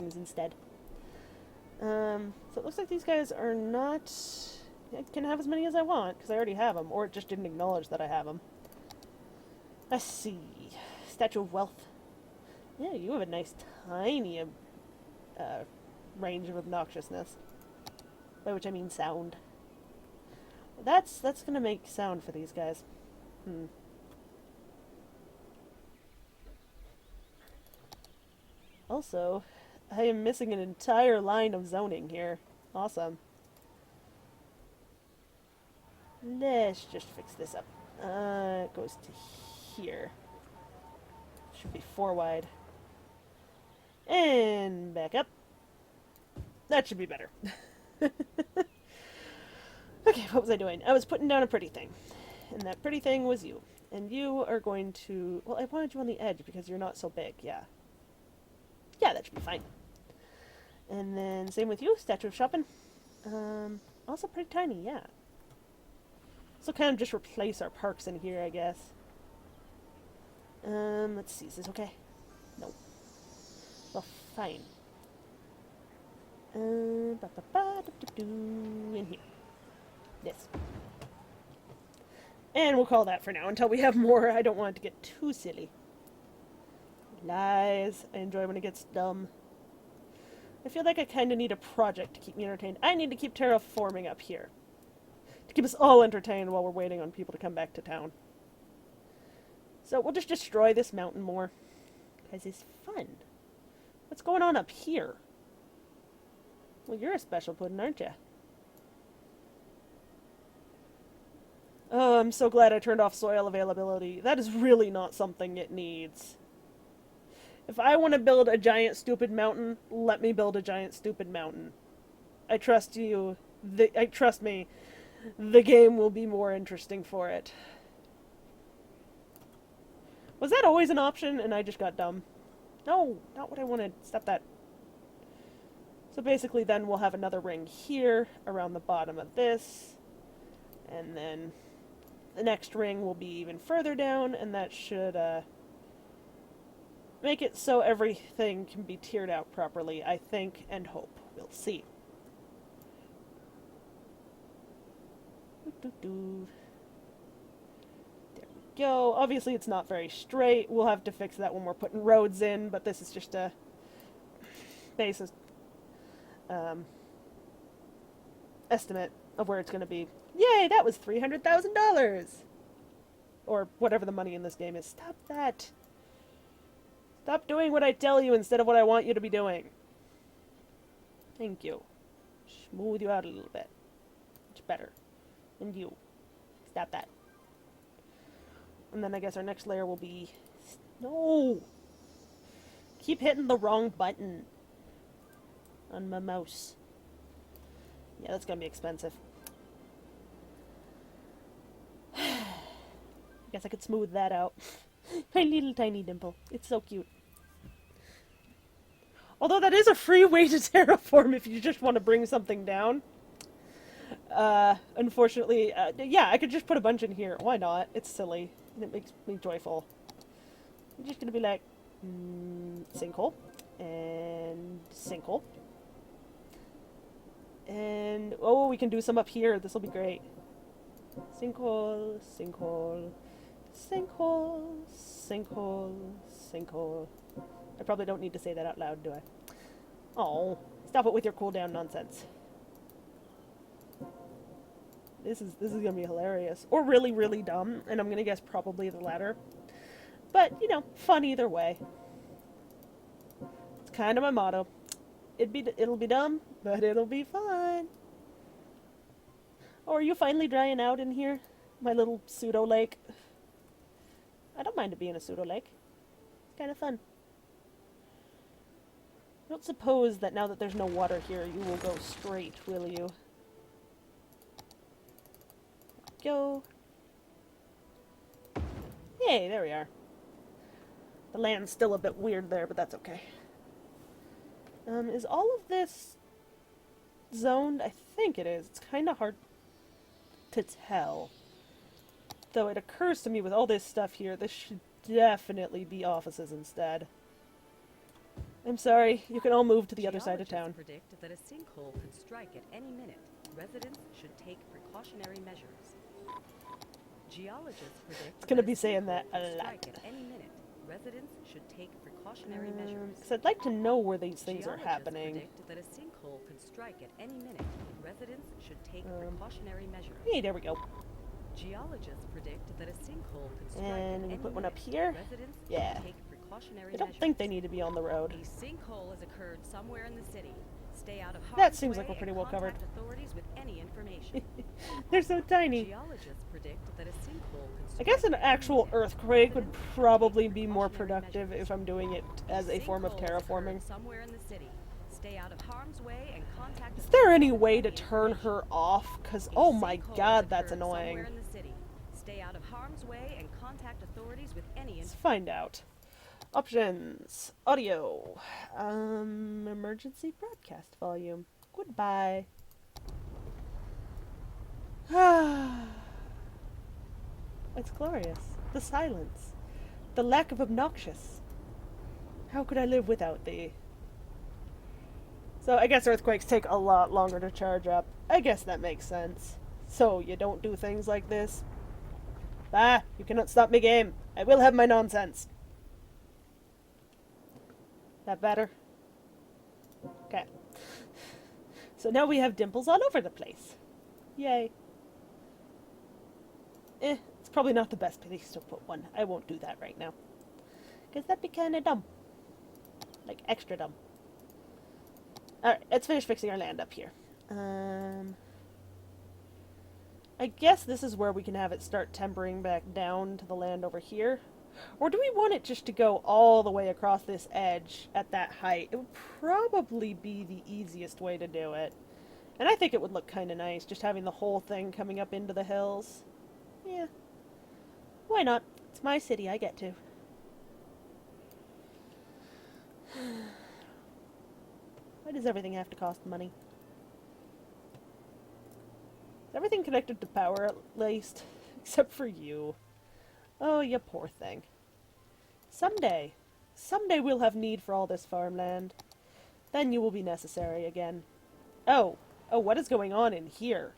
things instead. So it looks like these guys are not... I can have as many as I want, because I already have them, or it just didn't acknowledge that I have them. Let's see. Statue of Wealth. Yeah, you have a nice tiny range of obnoxiousness. By which I mean sound. That's gonna make sound for these guys. Also, I am missing an entire line of zoning here. Awesome. Let's just fix this up. It goes to here. Should be 4 wide. And back up. That should be better. Okay, what was I doing? I was putting down a pretty thing. And that pretty thing was you. And you are going to... Well, I wanted you on the edge because you're not so big, yeah. Yeah, that should be fine. And then same with you, Statue of Shopping. Also pretty tiny, yeah. So kind of just replace our parks in here, I guess. Let's see, is this okay? No. Well, fine. In here. Yes. And we'll call that for now until we have more. I don't want it to get too silly. Lies. I enjoy when it gets dumb. I feel like I kind of need a project to keep me entertained. I need to keep terraforming up here. To keep us all entertained while we're waiting on people to come back to town. So we'll just destroy this mountain more. Because it's fun. What's going on up here? Well, you're a special pudding, aren't you? Oh, I'm so glad I turned off soil availability. That is really not something it needs. If I want to build a giant stupid mountain, let me build a giant stupid mountain. I trust you. Trust me. The game will be more interesting for it. Was that always an option and I just got dumb? No, not what I wanted. Stop that. So basically then we'll have another ring here around the bottom of this. And then the next ring will be even further down, and that should make it so everything can be tiered out properly, I think and hope. We'll see. There we go. Obviously it's not very straight. We'll have to fix that when we're putting roads in, but this is just a basis estimate of where it's going to be. Yay, that was $300,000! Or whatever the money in this game is. Stop that. Stop doing what I tell you instead of what I want you to be doing. Thank you. Smooth you out a little bit. Much better. And you. Stop that. And then I guess our next layer will be... No! Keep hitting the wrong button. On my mouse. Yeah, that's gonna be expensive. Guess I could smooth that out. My little tiny dimple. It's so cute. Although that is a free way to terraform if you just want to bring something down. Unfortunately, yeah, I could just put a bunch in here. Why not? It's silly. And it makes me joyful. I'm just gonna be like, sinkhole. And sinkhole. And, oh, we can do some up here. This will be great. Sinkhole, sinkhole, sinkhole, sinkhole, sinkhole. I probably don't need to say that out loud, do I? Oh, stop it with your cooldown nonsense. This is gonna be hilarious. Or really, really dumb, and I'm gonna guess probably the latter. But, you know, fun either way. It's kind of my motto. It'll be dumb, but it'll be fun. Oh, are you finally drying out in here? My little pseudo-lake. I don't mind it being a pseudo-lake. It's kind of fun. I don't suppose that now that there's no water here, you will go straight, will you? Go. Yay, there we are. The land's still a bit weird there, but that's okay. Is all of this zoned? I think it is. It's kind of hard to tell. Though it occurs to me with all this stuff here, this should definitely be offices instead. I'm sorry. You can all move to the other side of town. Geologists predict that a sinkhole could strike at any minute. Residents should take precautionary measures. Geologists predict it's gonna be saying that a lot. At any minute. Residents should take precautionary measures. Because I'd like to know where these things are happening. Predict that a sinkhole could strike at any minute. Residents should take precautionary measures. Hey, there we go. Geologists predict that a sinkhole could strike and at we any put one minute. up here. Residents Yeah. should take precautionary I don't measures. think they need to be on the road. A sinkhole has occurred somewhere in the city. Stay out of harm's That seems way like we're pretty and well covered. contact authorities with any information. They're so tiny. Geologists predict that a sinkhole could I guess an strike actual at any minute. earthquake would Residents should probably take be more precautionary productive measures. if I'm doing it as a form of Sinkhole has terraforming. occurred somewhere in the city. Stay out of harm's way and contact Is there authorities any with way to any turn information. her off? Because, A oh my sinkhole god, has that's occurred annoying. somewhere in the city. Stay out of harm's way and contact authorities with any Let's find out. Options. Audio. Emergency broadcast volume. Goodbye. It's glorious. The silence. The lack of obnoxious. How could I live without thee? So I guess earthquakes take a lot longer to charge up. I guess that makes sense. So you don't do things like this? Ah, you cannot stop me, game. I will have my nonsense. That better? Okay. So now we have dimples all over the place. Yay. It's probably not the best place to put one. I won't do that right now. Because that'd be kind of dumb. Like, extra dumb. Alright, let's finish fixing our land up here. I guess this is where we can have it start tempering back down to the land over here. Or do we want it just to go all the way across this edge at that height? It would probably be the easiest way to do it. And I think it would look kind of nice, just having the whole thing coming up into the hills. Yeah. Why not? It's my city, I get to. Why does everything have to cost money? Is everything connected to power at least? Except for you. Oh, you poor thing. Someday we'll have need for all this farmland. Then you will be necessary again. Oh, what is going on in here?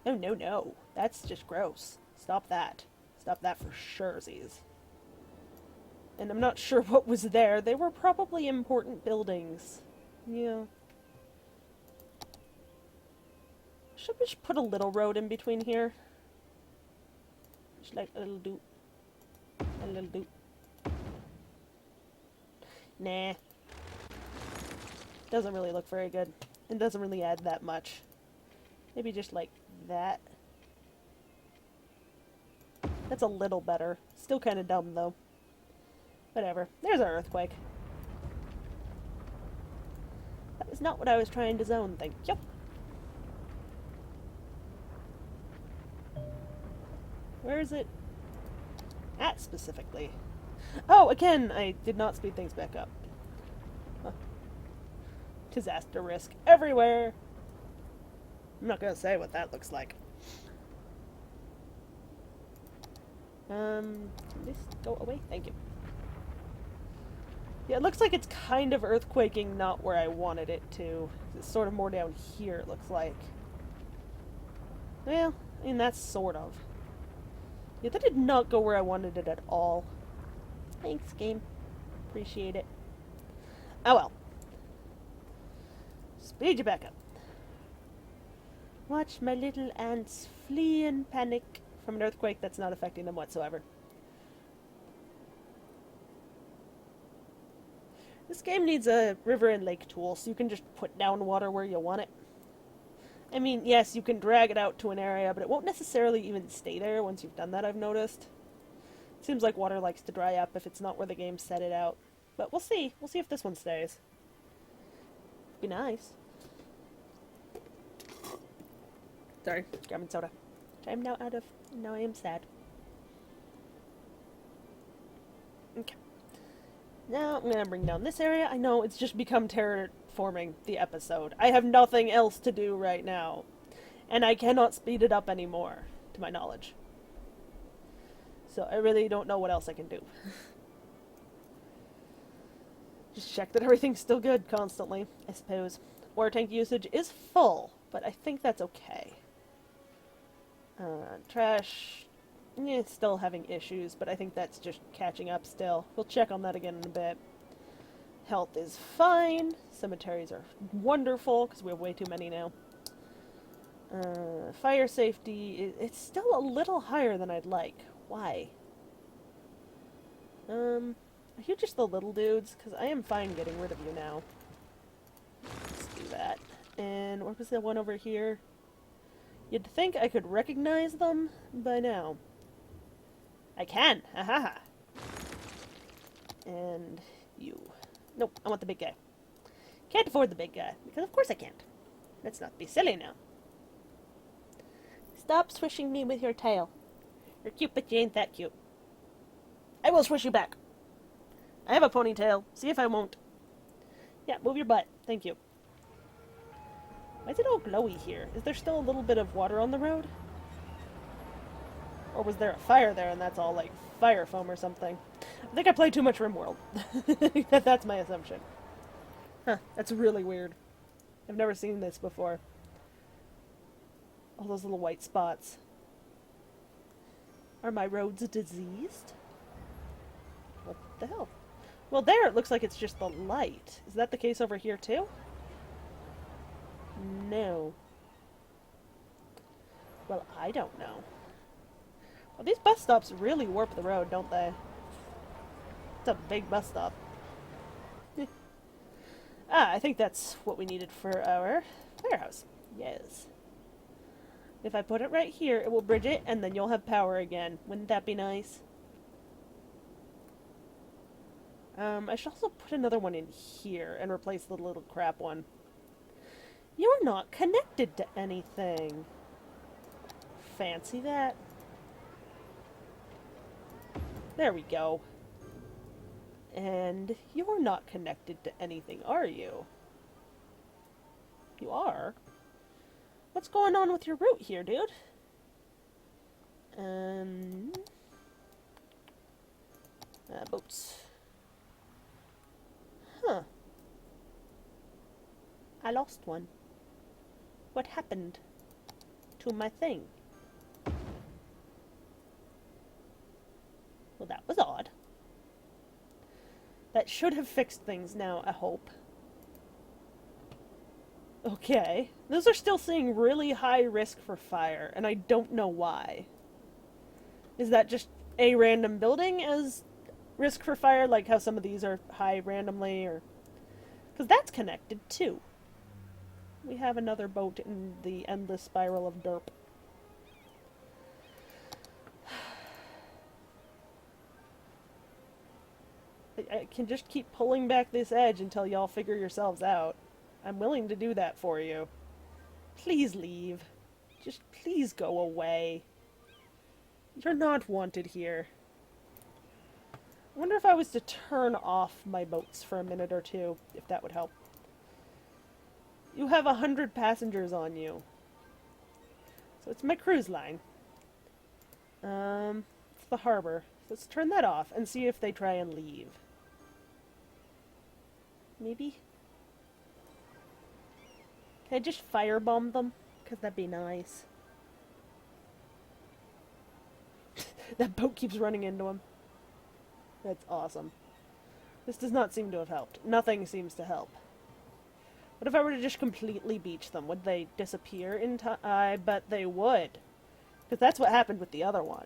Oh, no. That's just gross. Stop that. Stop that for surezies. And I'm not sure what was there. They were probably important buildings. Yeah. Should we just put a little road in between here? Just like a little doop. A little doop. Nah. Doesn't really look very good. It doesn't really add that much. Maybe just like that. That's a little better. Still kind of dumb though. Whatever. There's our earthquake. That was not what I was trying to zone, thank you. Where is it at specifically? Oh, again, I did not speed things back up. Huh. Disaster risk everywhere. I'm not gonna say what that looks like. Can this go away? Thank you. Yeah, it looks like it's kind of earthquaking not where I wanted it to. It's sort of more down here, it looks like. Well, I mean, that's sort of. Yeah, that did not go where I wanted it at all. Thanks, game. Appreciate it. Oh well. Speed you back up. Watch my little ants flee in panic from an earthquake that's not affecting them whatsoever. This game needs a river and lake tool, so you can just put down water where you want it. I mean, yes, you can drag it out to an area, but it won't necessarily even stay there once you've done that, I've noticed. It seems like water likes to dry up if it's not where the game set it out. But we'll see. We'll see if this one stays. Be nice. Sorry, grabbing soda. Which I'm now out of. Now I am sad. Okay. Now I'm gonna bring down this area. I know it's just become terraforming the episode. I have nothing else to do right now. And I cannot speed it up anymore, to my knowledge. So I really don't know what else I can do. Just check that everything's still good constantly, I suppose. Water tank usage is full, but I think that's okay. Trash, still having issues, but I think that's just catching up still. We'll check on that again in a bit. Health is fine. Cemeteries are wonderful, because we have way too many now. Fire safety, it's still a little higher than I'd like. Why? Are you just the little dudes? Because I am fine getting rid of you now. Let's do that. And what was the one over here? You'd think I could recognize them by now. I can! Ha ha ha! And you. Nope, I want the big guy. Can't afford the big guy, because of course I can't. Let's not be silly now. Stop swishing me with your tail. You're cute, but you ain't that cute. I will swish you back. I have a ponytail. See if I won't. Yeah, move your butt. Thank you. Why is it all glowy here? Is there still a little bit of water on the road? Or was there a fire there and that's all like fire foam or something? I think I play too much RimWorld. That's my assumption. Huh, that's really weird. I've never seen this before. All those little white spots. Are my roads diseased? What the hell? Well, there it looks like it's just the light. Is that the case over here too? No. Well, I don't know. Well, these bus stops really warp the road, don't they? It's a big bus stop. I think that's what we needed for our firehouse. Yes. If I put it right here, it will bridge it, and then you'll have power again. Wouldn't that be nice? I should also put another one in here and replace the little crap one. You're not connected to anything. Fancy that. There we go. And you're not connected to anything, are you? You are? What's going on with your route here, dude? Boats. Huh. I lost one. What happened to my thing? Well, that was odd. That should have fixed things now, I hope. Okay. Those are still seeing really high risk for fire, and I don't know why. Is that just a random building as risk for fire, like how some of these are high randomly, or... Because that's connected, too. We have another boat in the endless spiral of derp. I can just keep pulling back this edge until y'all figure yourselves out. I'm willing to do that for you. Please leave. Just please go away. You're not wanted here. I wonder if I was to turn off my boats for a minute or two, if that would help. You have 100 passengers on you. So it's my cruise line. It's the harbor. Let's turn that off and see if they try and leave. Maybe? Can I just firebomb them? Because that'd be nice. That boat keeps running into him. That's awesome. This does not seem to have helped. Nothing seems to help. What if I were to just completely beach them? Would they disappear in time? I bet they would. Because that's what happened with the other one.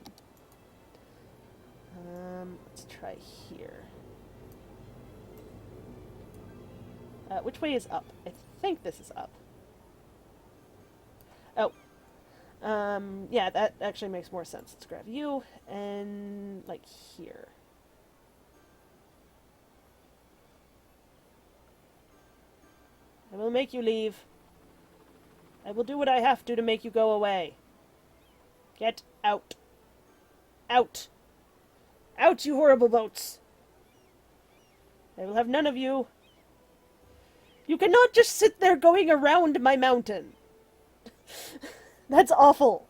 Let's try here. Which way is up? I think this is up. Oh. Yeah, that actually makes more sense. Let's grab you and, like, here. I will make you leave. I will do what I have to make you go away. Get out. Out. Out, you horrible boats. I will have none of you. You cannot just sit there going around my mountain. That's awful.